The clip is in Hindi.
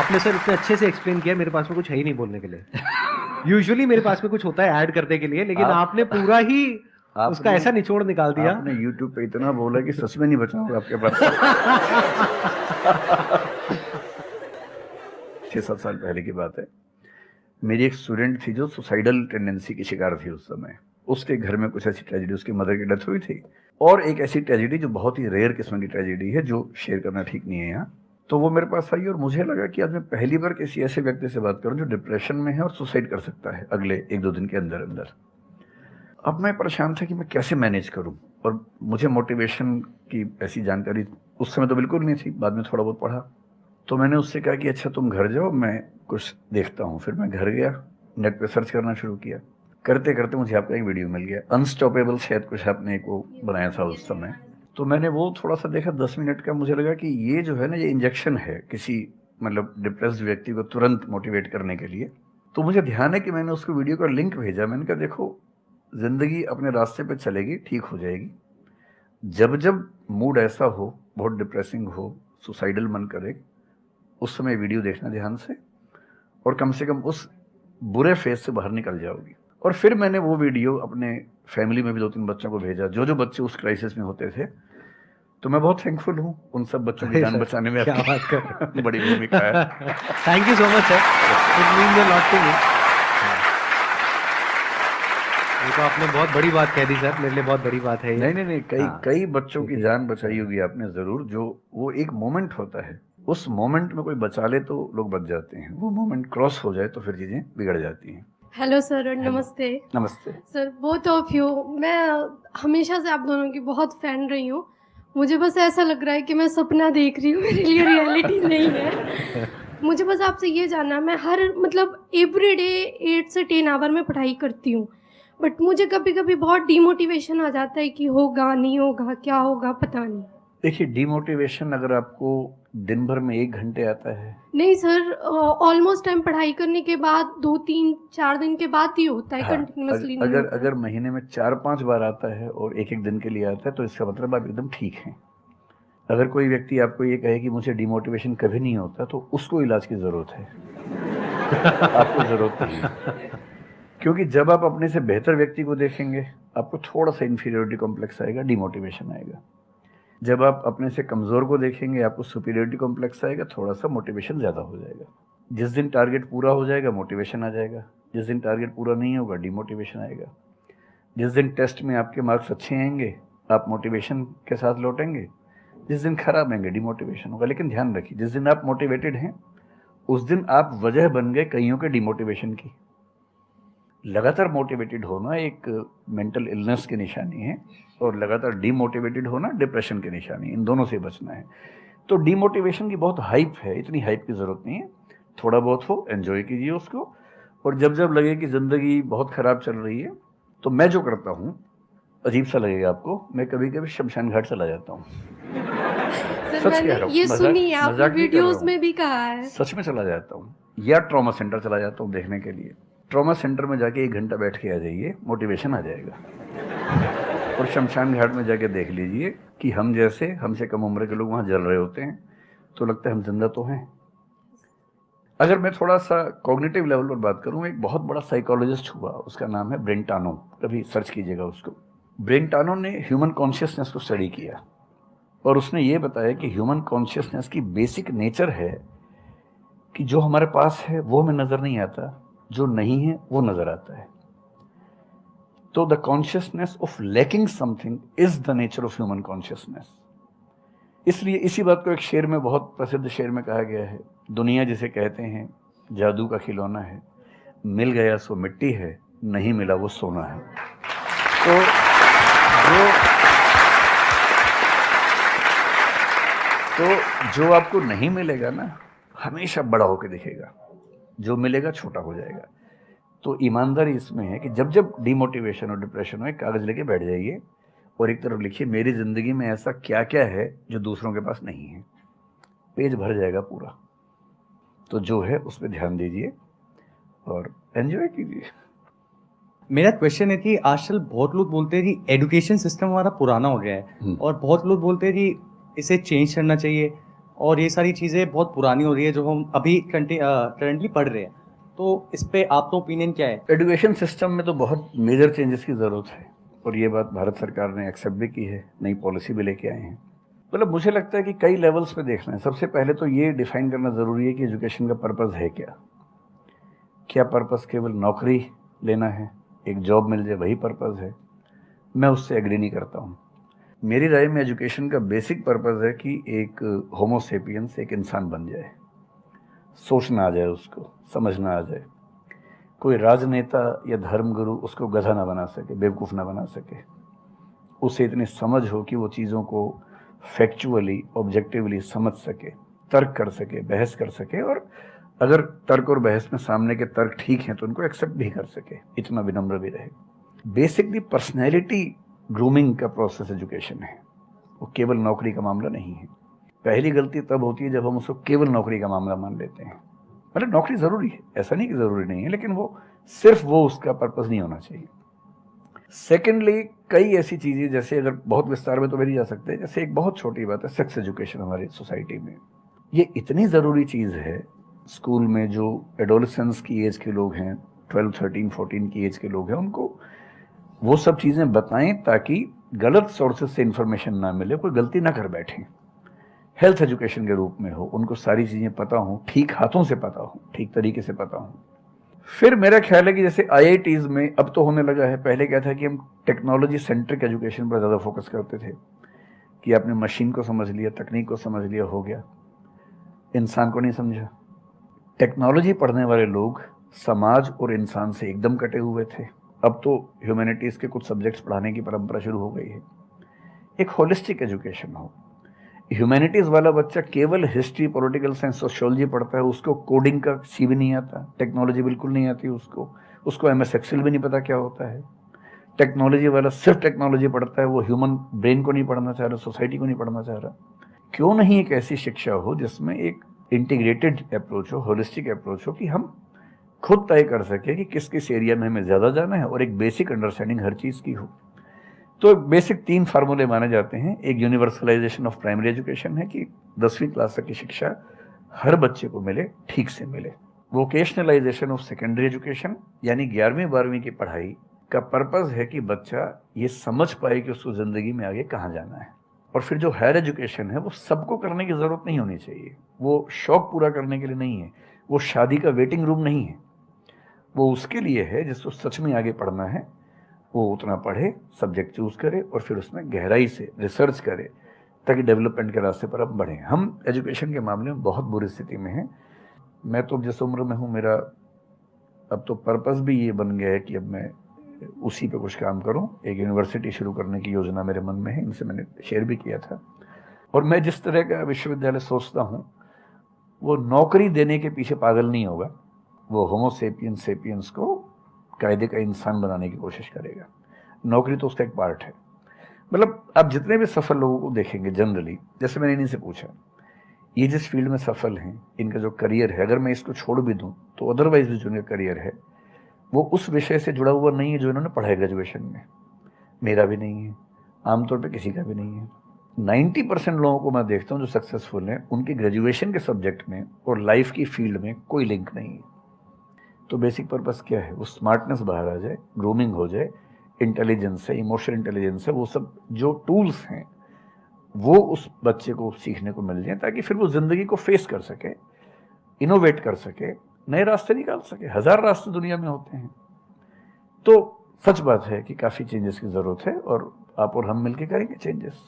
आपने सर इतने अच्छे से एक्सप्लेन किया, मेरे पास में कुछ है ही नहीं बोलने के लिए। यूजुअली मेरे पास में कुछ होता है ऐड करने के लिए, लेकिन आपने पूरा ही उसका ऐसा निचोड़ निकाल दिया। आपने YouTube पे इतना बोला कि सच में नहीं बचाऊंगा आपके पास। 6-7 साल पहले की बात है। मेरी एक स्टूडेंट थी जो सुसाइडल टेंडेंसी की शिकार थी उस समय। उसके घर में कुछ ऐसी ट्रेजेडी, उसकी मदर की डेथ हुई थी, और एक ऐसी ट्रेजेडी जो बहुत ही रेयर किस्म की ट्रेजेडी है, जो शेयर करना ठीक नहीं है यहाँ। तो वो मेरे पास आई और मुझे लगा कि आज मैं पहली बार किसी ऐसे व्यक्ति से बात करूं जो डिप्रेशन में है और सुसाइड कर सकता है अगले 1-2 दिन के अंदर अंदर। अब मैं परेशान था कि मैं कैसे मैनेज करूं, और मुझे मोटिवेशन की ऐसी जानकारी उस समय तो बिल्कुल नहीं थी, बाद में थोड़ा बहुत पढ़ा। तो मैंने उससे कहा कि अच्छा तुम घर जाओ, मैं कुछ देखता हूँ। फिर मैं घर गया, नेट पे सर्च करना शुरू किया। करते करते मुझे आपका एक वीडियो मिल गया, अनस्टॉपेबल, शायद कुछ आपने एक वो बनाया था उस समय। तो मैंने वो थोड़ा सा देखा, 10 मिनट का। मुझे लगा कि ये जो है ना, ये इंजेक्शन है किसी मतलब डिप्रेस्ड व्यक्ति को तुरंत मोटिवेट करने के लिए। तो मुझे ध्यान है कि मैंने उसको वीडियो का लिंक भेजा। मैंने कहा देखो, जिंदगी अपने रास्ते पे चलेगी, ठीक हो जाएगी। जब जब मूड ऐसा हो, बहुत डिप्रेसिंग हो, सुसाइडल मन करे, उस समय वीडियो देखना ध्यान से, और कम से कम उस बुरे फेज से बाहर निकल जाओगी। और फिर मैंने वो वीडियो अपने फैमिली में भी 2-3 बच्चों को भेजा, जो जो बच्चे उस क्राइसिस में होते थे। तो मैं बहुत थैंकफुल हूँ, उन सब बच्चों की अरे जान सर, बचाने में क्या आपकी बात कर बड़ी भूमिका है। Thank you so much sir, it means a lot to me. ये तो आपने बहुत बड़ी बात कह दी सर, मेरे लिए बहुत बड़ी बात है ये। नहीं, कई बच्चों की क्योंकि जान बचाई होगी आपने जरूर। जो वो एक मोमेंट होता है, उस मोमेंट में कोई बचा ले तो लोग बच जाते हैं, वो मोमेंट क्रॉस हो जाए तो फिर चीजें बिगड़ जाती हैं। हेलो सर और नमस्ते। नमस्ते। सर बोथ ऑफ यू, मैं हमेशा से आप दोनों की बहुत फ़ैन रही हूँ। मुझे बस ऐसा लग रहा है कि मैं सपना देख रही हूँ, मेरे लिए रियलिटी नहीं है। मुझे बस आपसे ये जानना है, मैं हर मतलब एवरीडे 8 से 10 आवर में पढ़ाई करती हूँ, बट मुझे कभी-कभी बहुत डिमोटिवेशन आ जाता है कि होगा, नहीं होगा, क्या होगा, पता नहीं। देखिए, डिमोटिवेशन अगर आपको दिन भर में 1 घंटे आता है। नहीं सर, ऑलमोस्ट टाइम पढ़ाई करने के बाद 2-3-4 दिन के बाद ही होता है, हाँ, कंटिन्यूअसली नहीं होता। अगर महीने में 4-5 बार आता है और 1-1 दिन के लिए आता है, तो इसका मतलब आप एकदम ठीक हैं। अगर कोई व्यक्ति आपको ये कहे कि मुझे डिमोटिवेशन कभी नहीं होता, तो उसको इलाज की ज़रूरत है। आपको ज़रूरत नहीं है। क्योंकि जब आप अपने से बेहतर व्यक्ति को देखेंगे, आपको थोड़ा-सा इन्फीरियरिटी कॉम्प्लेक्स आएगा, डिमोटिवेशन आएगा। जब आप अपने से कमज़ोर को देखेंगे, आपको सुपीरियरिटी कॉम्प्लेक्स आएगा, थोड़ा-सा मोटिवेशन ज़्यादा हो जाएगा। जिस दिन टारगेट पूरा हो जाएगा, मोटिवेशन आ जाएगा। जिस दिन टारगेट पूरा नहीं होगा, डिमोटिवेशन आएगा। जिस दिन टेस्ट में आपके मार्क्स अच्छे आएंगे, आप मोटिवेशन के साथ लौटेंगे। जिस दिन खराब आएंगे, डिमोटिवेशन होगा। लेकिन ध्यान रखिए, जिस दिन आप मोटिवेटेड हैं, उस दिन आप वजह बन गए कईयों के डिमोटिवेशन की। लगातार मोटिवेटेड होना एक मेंटल इलनेस की निशानी है, और लगातार डीमोटिवेटेड होना डिप्रेशन की निशानी है। इन दोनों से बचना है। तो डीमोटिवेशन की बहुत हाइप है, इतनी हाइप की ज़रूरत नहीं है। थोड़ा बहुत हो, एंजॉय कीजिए उसको। और जब जब लगे कि ज़िंदगी बहुत ख़राब चल रही है, तो मैं जो करता हूँ, अजीब सा लगेगा आपको, मैं कभी कभी शमशान घाट चला जाता हूँ। सर सच कह मैंने रहा हूँ, ये सुनी है, आपने मजाक नहीं कर रहा वीडियोस हूँ। में भी कहा है। सच में चला जाता हूँ, या ट्रॉमा सेंटर चला जाता हूँ देखने के लिए। ट्रॉमा सेंटर में जाके 1 घंटा बैठ के आ जाइए, मोटिवेशन आ जाएगा। और शमशान घाट में जाके देख लीजिए कि हम जैसे हमसे कम उम्र के लोग वहाँ जल रहे होते हैं, तो लगता है हम जिंदा तो हैं। अगर मैं थोड़ा सा कॉग्निटिव लेवल पर बात करूँ, एक बहुत बड़ा साइकोलॉजिस्ट हुआ, उसका नाम है ब्रेंटानो, कभी सर्च कीजिएगा उसको। ब्रेंटानो ने ह्यूमन कॉन्शियसनेस को स्टडी किया, और उसने ये बताया कि ह्यूमन कॉन्शियसनेस की बेसिक नेचर है कि जो हमारे पास है वो हमें नजर नहीं आता, जो नहीं है वो नजर आता है। तो the consciousness of lacking something is the nature of human consciousness. इसलिए इसी बात को एक शेर में, बहुत प्रसिद्ध शेर में कहा गया है, दुनिया जिसे कहते हैं जादू का खिलौना है, मिल गया सो मिट्टी है, नहीं मिला वो सोना है। तो जो आपको नहीं मिलेगा ना, हमेशा बड़ा होकर दिखेगा, जो मिलेगा छोटा हो जाएगा। तो ईमानदारी इसमें है कि जब जब डिमोटिवेशन और डिप्रेशन हो, एक कागज लेके बैठ जाइए और एक तरफ लिखिए, मेरी जिंदगी में ऐसा क्या क्या है जो दूसरों के पास नहीं है। पेज भर जाएगा पूरा। तो जो है उस पर ध्यान दीजिए और एंजॉय कीजिए। मेरा क्वेश्चन है कि आजकल बहुत लोग बोलते हैं कि एजुकेशन सिस्टम हमारा पुराना हो गया है, और बहुत लोग बोलते हैं कि इसे चेंज करना चाहिए। और ये सारी चीज़ें बहुत पुरानी हो रही है जो हम अभी करंटली पढ़ रहे हैं, तो इस पे आपका ओपिनियन क्या है? एजुकेशन सिस्टम में तो बहुत मेजर चेंजेस की ज़रूरत है और ये बात भारत सरकार ने एक्सेप्ट भी की है, नई पॉलिसी भी लेके आए हैं। मतलब मुझे लगता है कि कई लेवल्स पे देखना है। सबसे पहले तो ये डिफाइन करना ज़रूरी है कि एजुकेशन का पर्पज़ है क्या। क्या पर्पज़ केवल नौकरी लेना है, एक जॉब मिल जाए वही पर्पज़ है? मैं उससे एग्री नहीं करता हूँ। मेरी राय में एजुकेशन का बेसिक पर्पज़ है कि एक होमो सेपियंस एक इंसान बन जाए, सोचना आ जाए, उसको समझना आ जाए। कोई राजनेता या धर्मगुरु उसको गधा ना बना सके, बेवकूफ़ ना बना सके। उसे इतनी समझ हो कि वो चीज़ों को फैक्चुअली ऑब्जेक्टिवली समझ सके, तर्क कर सके, बहस कर सके, और अगर तर्क और बहस में सामने के तर्क ठीक हैं तो उनको एक्सेप्ट भी कर सके, इतना विनम्र भी रहे। बेसिकली पर्सनैलिटी ग्रूमिंग का प्रोसेस एजुकेशन है, वो केवल नौकरी का मामला नहीं है। पहली गलती तब होती है जब हम उसको केवल नौकरी का मामला मान लेते हैं। मतलब नौकरी ज़रूरी है, ऐसा नहीं कि ज़रूरी नहीं है, लेकिन वो सिर्फ वो उसका पर्पज़ नहीं होना चाहिए। सेकेंडली, कई ऐसी चीज़ें, जैसे अगर बहुत विस्तार में तो मेरी जा सकते हैं, जैसे एक बहुत छोटी बात है सेक्स एजुकेशन हमारी सोसाइटी में। ये इतनी ज़रूरी चीज़ है। स्कूल में जो एडोलेसेंस की एज के लोग हैं, 12, 13, 14 की एज के लोग हैं, उनको वो सब चीज़ें बताएं ताकि गलत सोर्सेज से इंफॉर्मेशन ना मिले, कोई गलती ना कर बैठें। हेल्थ एजुकेशन के रूप में हो, उनको सारी चीज़ें पता हों, ठीक हाथों से पता हो, ठीक तरीके से पता हो। फिर मेरा ख्याल है कि जैसे IITs में अब तो होने लगा है, पहले क्या था कि हम टेक्नोलॉजी सेंट्रिक एजुकेशन पर ज़्यादा फोकस करते थे कि आपने मशीन को समझ लिया, तकनीक को समझ लिया, हो गया, इंसान को नहीं समझा। टेक्नोलॉजी पढ़ने वाले लोग समाज और इंसान से एकदम कटे हुए थे। अब तो ह्यूमैनिटीज़ के कुछ सब्जेक्ट्स पढ़ाने की परंपरा शुरू हो गई है। एक होलिस्टिक एजुकेशन हो। ह्यूमैनिटीज़ वाला बच्चा केवल हिस्ट्री, पॉलिटिकल साइंस, सोशियोलॉजी पढ़ता है, उसको कोडिंग का सी भी नहीं आता, टेक्नोलॉजी बिल्कुल नहीं आती उसको MS एक्सेल भी नहीं पता क्या होता है। टेक्नोलॉजी वाला सिर्फ टेक्नोलॉजी पढ़ता है, वो ह्यूमन ब्रेन को नहीं पढ़ना चाह रहा, सोसाइटी को नहीं पढ़ना चाह रहा। क्यों नहीं एक ऐसी शिक्षा हो जिसमें एक इंटीग्रेटेड अप्रोच हो, होलिस्टिक अप्रोच हो, कि हम खुद तय कर सके कि किस किस एरिया में हमें ज़्यादा जाना है और एक बेसिक अंडरस्टैंडिंग हर चीज़ की हो। तो बेसिक 3 फार्मूले माने जाते हैं। एक यूनिवर्सलाइजेशन ऑफ प्राइमरी एजुकेशन है कि 10वीं क्लास तक की शिक्षा हर बच्चे को मिले, ठीक से मिले। वोकेशनलाइजेशन ऑफ सेकेंडरी एजुकेशन, यानी 11वीं 12वीं की पढ़ाई का पर्पज़ है कि बच्चा ये समझ पाए कि उसको ज़िंदगी में आगे कहाँ जाना है। और फिर जो हायर एजुकेशन है वो सबको करने की ज़रूरत नहीं होनी चाहिए, वो शौक पूरा करने के लिए नहीं है, वो शादी का वेटिंग रूम नहीं है, वो उसके लिए है जिसको सच में आगे पढ़ना है, वो उतना पढ़े, सब्जेक्ट चूज़ करे और फिर उसमें गहराई से रिसर्च करे ताकि डेवलपमेंट के रास्ते पर अब बढ़ें। हम एजुकेशन के मामले में बहुत बुरी स्थिति में हैं। मैं तो जिस उम्र में हूँ, मेरा अब तो पर्पज़ भी ये बन गया है कि अब मैं उसी पे कुछ काम करूँ। एक यूनिवर्सिटी शुरू करने की योजना मेरे मन में है, इनसे मैंने शेयर भी किया था। और मैं जिस तरह का विश्वविद्यालय सोचता हूँ, वो नौकरी देने के पीछे पागल नहीं होगा, वो होमो सेपियंस को कायदे का इंसान बनाने की कोशिश करेगा। नौकरी तो उसका एक पार्ट है। मतलब आप जितने भी सफल लोगों को देखेंगे जनरली, जैसे मैंने इन्हीं से पूछा, ये जिस फील्ड में सफल हैं, इनका जो करियर है, अगर मैं इसको छोड़ भी दूं तो अदरवाइज भी जो इनका करियर है वो उस विषय से जुड़ा हुआ नहीं है जो इन्होंने पढ़ा है ग्रेजुएशन में। मेरा भी नहीं है, आमतौर पर किसी का भी नहीं है। 90% लोगों को मैं देखता हूँ जो सक्सेसफुल हैं, उनके ग्रेजुएशन के सब्जेक्ट में और लाइफ की फील्ड में कोई लिंक नहीं है। तो बेसिक पर्पस क्या है? वो स्मार्टनेस बाहर आ जाए, ग्रूमिंग हो जाए, इंटेलिजेंस है, इमोशनल इंटेलिजेंस है, वो सब जो टूल्स हैं वो उस बच्चे को सीखने को मिल जाए ताकि फिर वो ज़िंदगी को फेस कर सके, इनोवेट कर सके, नए रास्ते निकाल सके। 1000 रास्ते दुनिया में होते हैं। तो सच बात है कि काफ़ी चेंजेस की ज़रूरत है और आप और हम मिलकर करेंगे चेंजेस।